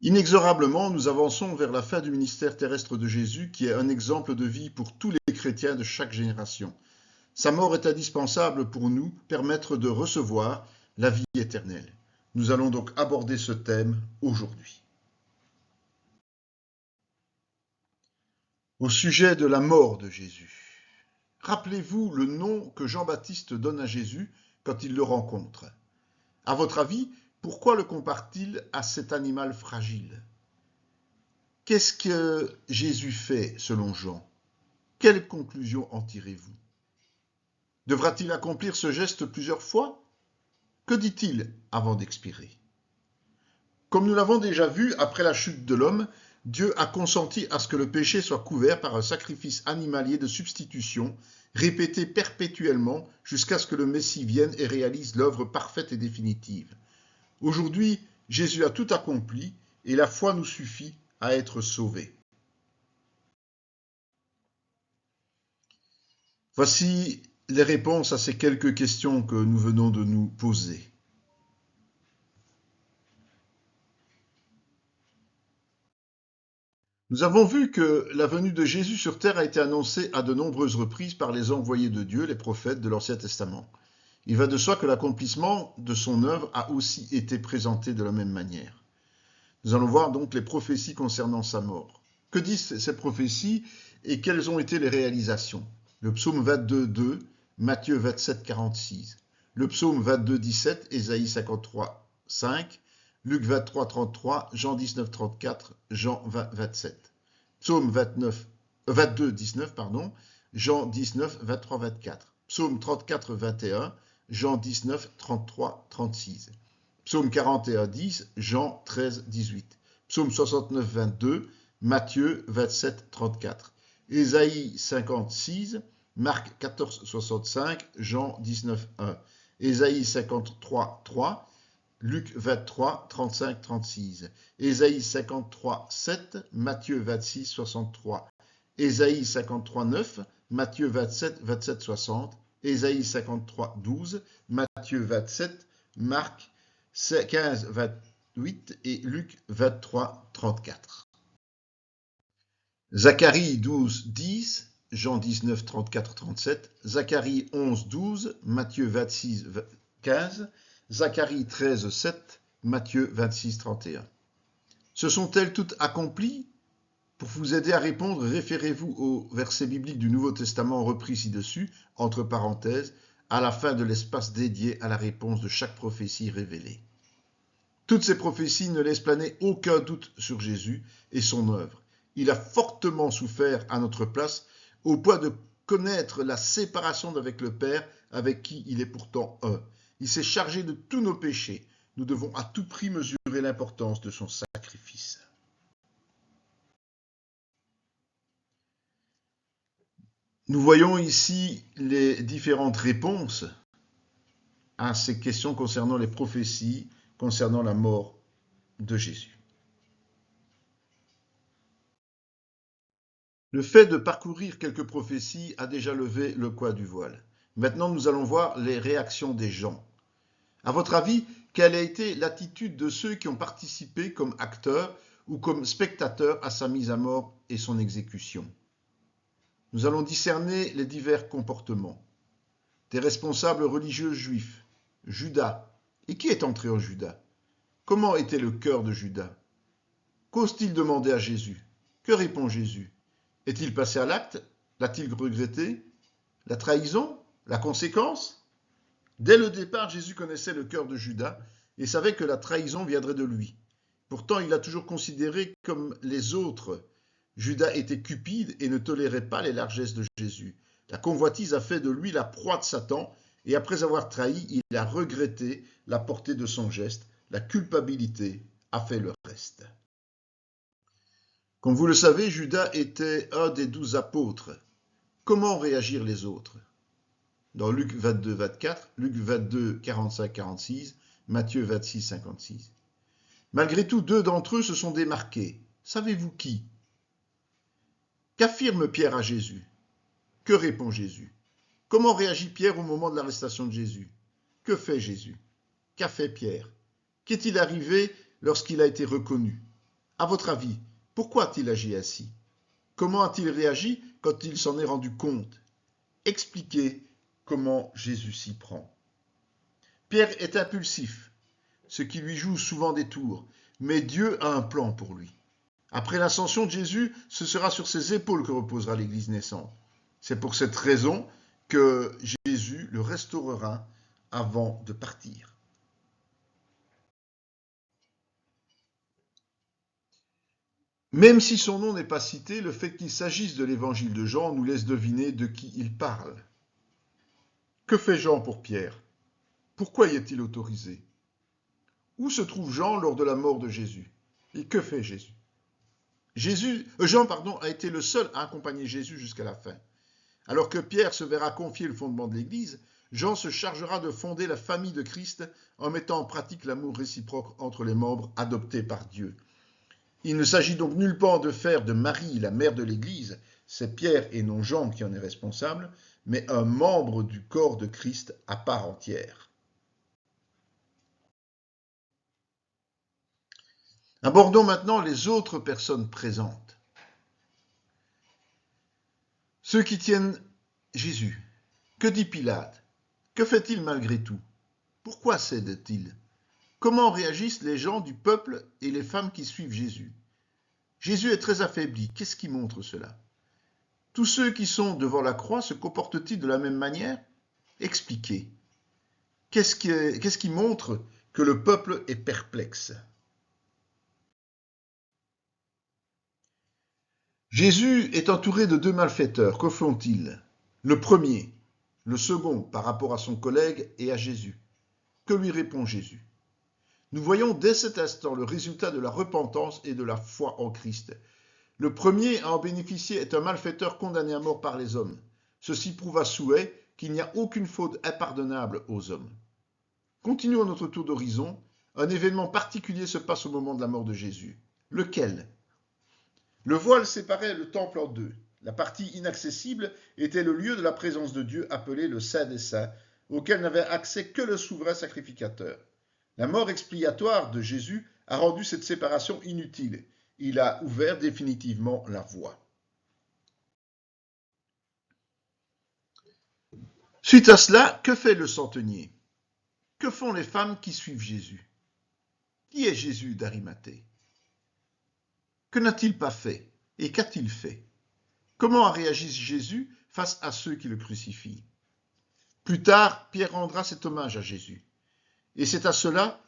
Inexorablement, nous avançons vers la fin du ministère terrestre de Jésus, qui est un exemple de vie pour tous les chrétiens de chaque génération. Sa mort est indispensable pour nous permettre de recevoir la vie éternelle. Nous allons donc aborder ce thème aujourd'hui. Au sujet de la mort de Jésus. Rappelez-vous le nom que Jean-Baptiste donne à Jésus quand il le rencontre. À votre avis, pourquoi le compare-t-il à cet animal fragile ? Qu'est-ce que Jésus fait selon Jean ? Quelle conclusion en tirez-vous ? Devra-t-il accomplir ce geste plusieurs fois ? Que dit-il avant d'expirer ? Comme nous l'avons déjà vu, après la chute de l'homme, Dieu a consenti à ce que le péché soit couvert par un sacrifice animalier de substitution, répété perpétuellement jusqu'à ce que le Messie vienne et réalise l'œuvre parfaite et définitive. Aujourd'hui, Jésus a tout accompli et la foi nous suffit à être sauvés. Voici les réponses à ces quelques questions que nous venons de nous poser. Nous avons vu que la venue de Jésus sur terre a été annoncée à de nombreuses reprises par les envoyés de Dieu, les prophètes de l'Ancien Testament. Il va de soi que l'accomplissement de son œuvre a aussi été présenté de la même manière. Nous allons voir donc les prophéties concernant sa mort. Que disent ces prophéties et quelles ont été les réalisations ? Le psaume 22, 2, Matthieu 27, 46. Le psaume 22, 17, Ésaïe 53, 5. Luc 23, 33, Jean 19, 34, Jean 20, 27. Psaume 22, 19, Jean 19, 23, 24. Psaume 34, 21, Jean 19, 33, 36. Psaume 41, 10, Jean 13, 18. Psaume 69, 22, Matthieu 27, 34. Ésaïe 56, Marc 14, 65, Jean 19, 1. Ésaïe 53, 3, Luc 23, 35, 36. Ésaïe 53, 7, Matthieu 26, 63. Ésaïe 53, 9, Matthieu 27, 27, 60. Ésaïe 53, 12, Matthieu 27, Marc 15, 28 et Luc 23, 34. Zacharie 12, 10, Jean 19, 34, 37. Zacharie 11, 12, Matthieu 26, 15. Zacharie 13, 7, Matthieu 26, 31. Se sont-elles toutes accomplies ? Pour vous aider à répondre, référez-vous au verset biblique du Nouveau Testament repris ci-dessus, entre parenthèses, à la fin de l'espace dédié à la réponse de chaque prophétie révélée. Toutes ces prophéties ne laissent planer aucun doute sur Jésus et son œuvre. Il a fortement souffert à notre place, au point de connaître la séparation d'avec le Père, avec qui il est pourtant un. Il s'est chargé de tous nos péchés. Nous devons à tout prix mesurer l'importance de son sacrifice. Nous voyons ici les différentes réponses à ces questions concernant les prophéties, concernant la mort de Jésus. Le fait de parcourir quelques prophéties a déjà levé le coin du voile. Maintenant, nous allons voir les réactions des gens. À votre avis, quelle a été l'attitude de ceux qui ont participé comme acteurs ou comme spectateurs à sa mise à mort et son exécution ? Nous allons discerner les divers comportements. Des responsables religieux juifs, Judas. Et qui est entré en Judas ? Comment était le cœur de Judas ? Qu'ose-t-il demander à Jésus ? Que répond Jésus ? Est-il passé à l'acte ? L'a-t-il regretté ? La trahison ? La conséquence ? Dès le départ, Jésus connaissait le cœur de Judas et savait que la trahison viendrait de lui. Pourtant, il l'a toujours considéré comme les autres. Judas était cupide et ne tolérait pas les largesses de Jésus. La convoitise a fait de lui la proie de Satan et après avoir trahi, il a regretté la portée de son geste. La culpabilité a fait le reste. Comme vous le savez, Judas était un des 12 apôtres. Comment réagirent les autres ? Dans Luc 22, 24, Luc 22, 45, 46, Matthieu 26, 56. Malgré tout, 2 d'entre eux se sont démarqués. Savez-vous qui ? Qu'affirme Pierre à Jésus ? Que répond Jésus ? Comment réagit Pierre au moment de l'arrestation de Jésus ? Que fait Jésus ? Qu'a fait Pierre ? Qu'est-il arrivé lorsqu'il a été reconnu ? À votre avis, pourquoi a-t-il agi ainsi? Comment a-t-il réagi quand il s'en est rendu compte? Expliquez comment Jésus s'y prend. Pierre est impulsif, ce qui lui joue souvent des tours, mais Dieu a un plan pour lui. Après l'ascension de Jésus, ce sera sur ses épaules que reposera l'Église naissante. C'est pour cette raison que Jésus le restaurera avant de partir. Même si son nom n'est pas cité, le fait qu'il s'agisse de l'évangile de Jean nous laisse deviner de qui il parle. Que fait Jean pour Pierre? Pourquoi y est-il autorisé? Où se trouve Jean lors de la mort de Jésus? Et que fait Jésus? Jean a été le seul à accompagner Jésus jusqu'à la fin. Alors que Pierre se verra confier le fondement de l'Église, Jean se chargera de fonder la famille de Christ en mettant en pratique l'amour réciproque entre les membres adoptés par Dieu. Il ne s'agit donc nullement de faire de Marie la mère de l'Église, c'est Pierre et non Jean qui en est responsable, mais un membre du corps de Christ à part entière. Abordons maintenant les autres personnes présentes. Ceux qui tiennent Jésus. Que dit Pilate? Que fait-il malgré tout? Pourquoi cède-t-il? Comment réagissent les gens du peuple et les femmes qui suivent Jésus? Jésus est très affaibli. Qu'est-ce qui montre cela? Tous ceux qui sont devant la croix se comportent-ils de la même manière? Expliquez. Qu'est-ce qui montre que le peuple est perplexe? Jésus est entouré de deux malfaiteurs. Que font-ils? Le premier, le second par rapport à son collègue et à Jésus. Que lui répond Jésus? Nous voyons dès cet instant le résultat de la repentance et de la foi en Christ. Le premier à en bénéficier est un malfaiteur condamné à mort par les hommes. Ceci prouve à souhait qu'il n'y a aucune faute impardonnable aux hommes. Continuons notre tour d'horizon. Un événement particulier se passe au moment de la mort de Jésus. Lequel? Le voile séparait le temple en deux. La partie inaccessible était le lieu de la présence de Dieu appelé le Saint des Saints, auquel n'avait accès que le souverain sacrificateur. La mort expiatoire de Jésus a rendu cette séparation inutile. Il a ouvert définitivement la voie. Suite à cela, que fait le centenier? Que font les femmes qui suivent Jésus? Qui est Jésus d'Arimathée? Que n'a-t-il pas fait? Et qu'a-t-il fait? Comment a réagi Jésus face à ceux qui le crucifient? Plus tard, Pierre rendra cet hommage à Jésus. Et c'est à cela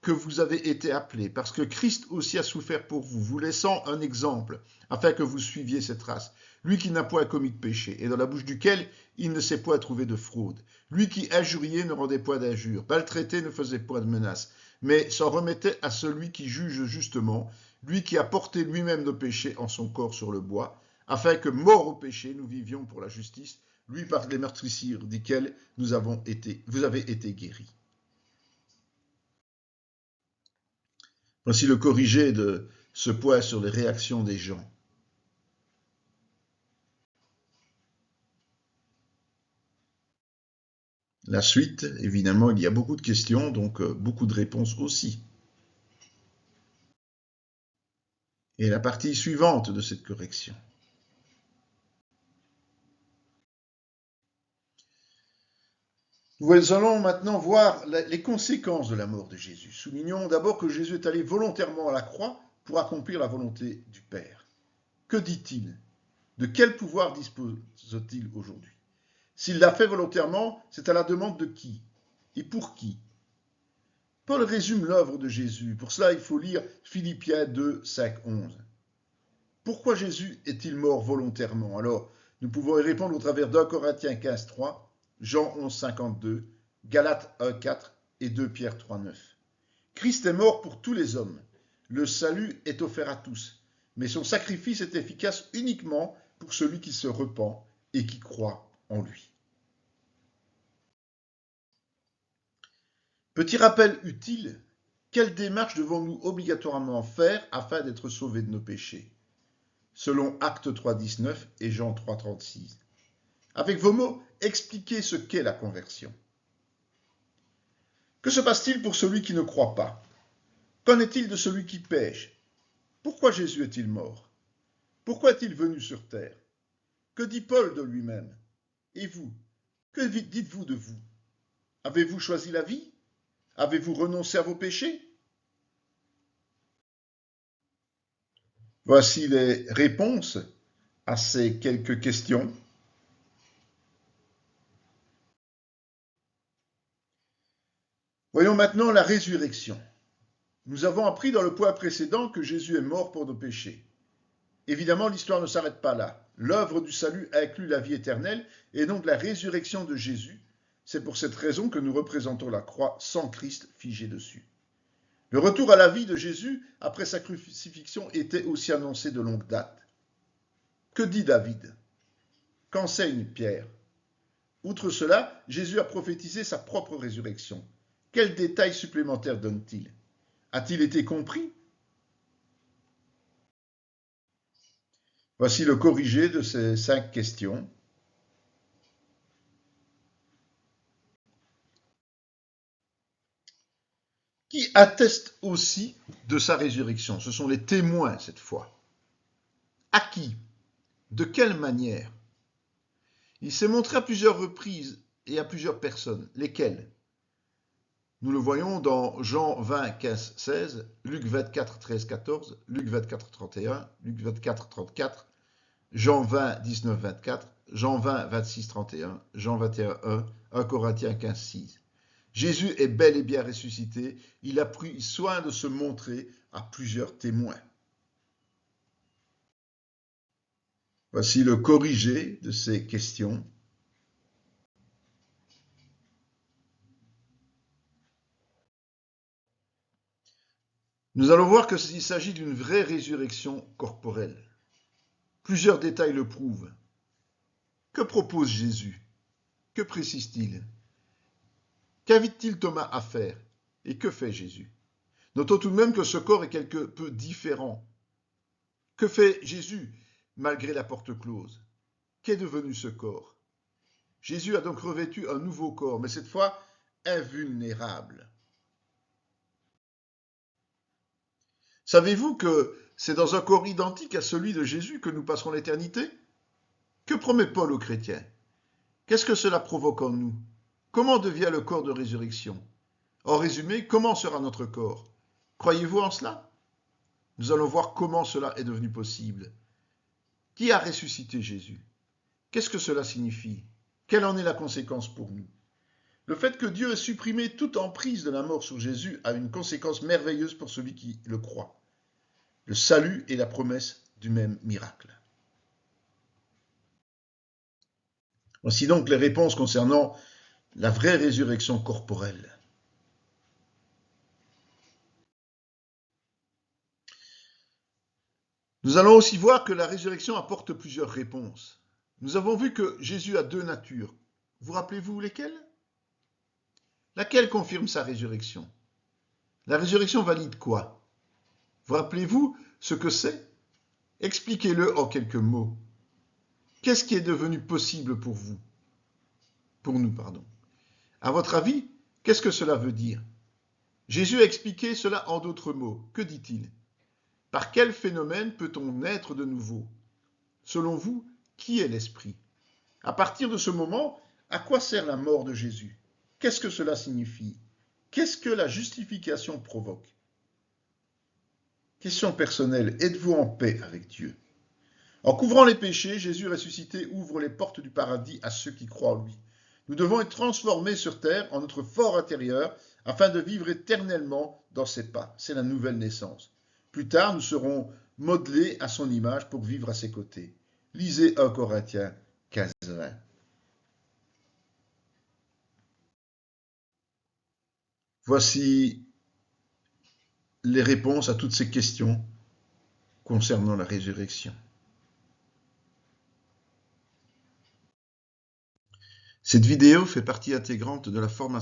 que vous avez été appelés, parce que Christ aussi a souffert pour vous, vous laissant un exemple, afin que vous suiviez cette trace. Lui qui n'a point commis de péché, et dans la bouche duquel il ne s'est point trouvé de fraude. Lui qui injuriait ne rendait point d'injure, maltraité ne faisait point de menace, mais s'en remettait à celui qui juge justement, lui qui a porté lui-même nos péchés en son corps sur le bois, afin que, morts au péché, nous vivions pour la justice, lui par les meurtrissures desquels vous avez été guéris. Voici le corrigé de ce point sur les réactions des gens. La suite, évidemment, il y a beaucoup de questions, donc beaucoup de réponses aussi. Et la partie suivante de cette correction. Nous allons maintenant voir les conséquences de la mort de Jésus. Soulignons d'abord que Jésus est allé volontairement à la croix pour accomplir la volonté du Père. Que dit-il? De quel pouvoir dispose-t-il aujourd'hui? S'il l'a fait volontairement, c'est à la demande de qui? Et pour qui? Paul résume l'œuvre de Jésus. Pour cela, il faut lire Philippiens 2, 5, 11. Pourquoi Jésus est-il mort volontairement? Alors, nous pouvons y répondre au travers d'1 Corinthiens 15, 3, Jean 11, 52, Galates 1, 4 et 2 Pierre 3, 9. Christ est mort pour tous les hommes. Le salut est offert à tous, mais son sacrifice est efficace uniquement pour celui qui se repent et qui croit en lui. Petit rappel utile, quelle démarche devons-nous obligatoirement faire afin d'être sauvés de nos péchés? Selon Actes 3, 19 et Jean 3, 36. Avec vos mots, expliquez ce qu'est la conversion. Que se passe-t-il pour celui qui ne croit pas? Qu'en est-il de celui qui pêche? Pourquoi Jésus est-il mort? Pourquoi est-il venu sur terre? Que dit Paul de lui-même? Et vous, que dites-vous de vous? Avez-vous choisi la vie? Avez-vous renoncé à vos péchés? Voici les réponses à ces quelques questions. Voyons maintenant la résurrection. Nous avons appris dans le point précédent que Jésus est mort pour nos péchés. Évidemment, l'histoire ne s'arrête pas là. L'œuvre du salut inclut la vie éternelle et donc la résurrection de Jésus. C'est pour cette raison que nous représentons la croix sans Christ figé dessus. Le retour à la vie de Jésus après sa crucifixion était aussi annoncé de longue date. Que dit David? Qu'enseigne Pierre? Outre cela, Jésus a prophétisé sa propre résurrection. Quels détails supplémentaires donne-t-il? A-t-il été compris? Voici le corrigé de ces 5 questions. Qui atteste aussi de sa résurrection? Ce sont les témoins cette fois. À qui? De quelle manière? Il s'est montré à plusieurs reprises et à plusieurs personnes. Lesquelles? Nous le voyons dans Jean 20, 15, 16, Luc 24, 13, 14, Luc 24, 31, Luc 24, 34, Jean 20, 19, 24, Jean 20, 26, 31, Jean 21, 1, 1 Corinthiens 15, 6. Jésus est bel et bien ressuscité. Il a pris soin de se montrer à plusieurs témoins. Voici le corrigé de ces questions. Nous allons voir qu'il s'agit d'une vraie résurrection corporelle. Plusieurs détails le prouvent. Que propose Jésus? Que précise-t-il? Qu'invite-t-il Thomas à faire? Et que fait Jésus? Notons tout de même que ce corps est quelque peu différent. Que fait Jésus malgré la porte close? Qu'est devenu ce corps? Jésus a donc revêtu un nouveau corps, mais cette fois invulnérable. Savez-vous que c'est dans un corps identique à celui de Jésus que nous passerons l'éternité? Que promet Paul aux chrétiens? Qu'est-ce que cela provoque en nous? Comment devient le corps de résurrection? En résumé, comment sera notre corps? Croyez-vous en cela? Nous allons voir comment cela est devenu possible. Qui a ressuscité Jésus? Qu'est-ce que cela signifie? Quelle en est la conséquence pour nous? Le fait que Dieu ait supprimé toute emprise de la mort sur Jésus a une conséquence merveilleuse pour celui qui le croit. Le salut est la promesse du même miracle. Voici donc les réponses concernant la vraie résurrection corporelle. Nous allons aussi voir que la résurrection apporte plusieurs réponses. Nous avons vu que Jésus a 2 natures. Vous rappelez-vous lesquelles? Laquelle confirme sa résurrection? La résurrection valide quoi? Vous rappelez-vous ce que c'est? Expliquez-le en quelques mots. Qu'est-ce qui est devenu possible pour vous? Pour nous, pardon. À votre avis, qu'est-ce que cela veut dire? Jésus a expliqué cela en d'autres mots. Que dit-il? Par quel phénomène peut-on naître de nouveau? Selon vous, qui est l'Esprit? À partir de ce moment, à quoi sert la mort de Jésus? Qu'est-ce que cela signifie? Qu'est-ce que la justification provoque? Question personnelle, êtes-vous en paix avec Dieu? En couvrant les péchés, Jésus ressuscité ouvre les portes du paradis à ceux qui croient en lui. Nous devons être transformés sur terre en notre fort intérieur afin de vivre éternellement dans ses pas. C'est la nouvelle naissance. Plus tard, nous serons modelés à son image pour vivre à ses côtés. Lisez 1 Corinthiens 15, 20. Voici les réponses à toutes ces questions concernant la résurrection. Cette vidéo fait partie intégrante de la formation